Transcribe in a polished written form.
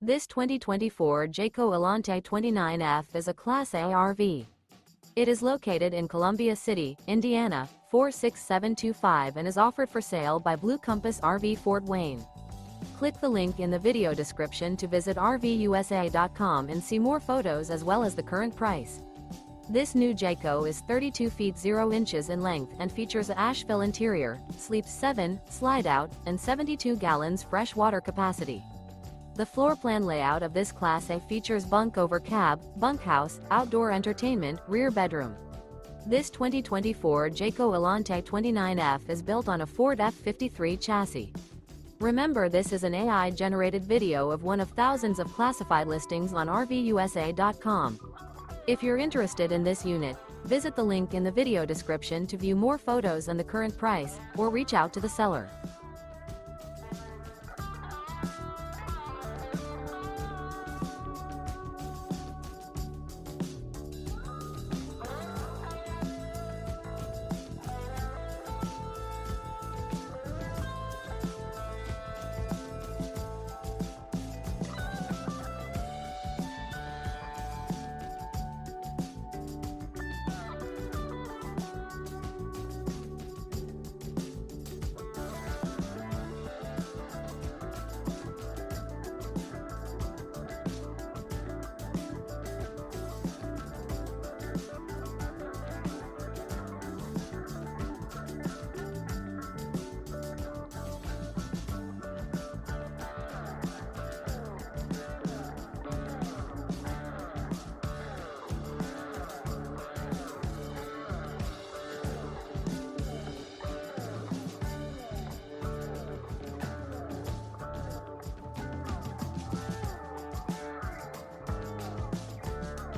This 2024 Jayco Alante 29F is a Class A RV. It is located in Columbia City, Indiana, 46725 and is offered for sale by Blue Compass RV Fort Wayne. Click the link in the video description to visit RVUSA.com and see more photos as well as the current price. This new Jayco is 32 feet 0 inches in length and features a ASHVILLE interior, sleeps 7, slide-out, and 72 gallons fresh water capacity. The floor plan layout of this Class A features bunk over cab, bunkhouse, outdoor entertainment, rear bedroom. This 2024 Jayco Alante 29F is built on a Ford F53 chassis. Remember, this is an AI-generated video of one of thousands of classified listings on RVUSA.com. If you're interested in this unit, visit the link in the video description to view more photos and the current price, or reach out to the seller.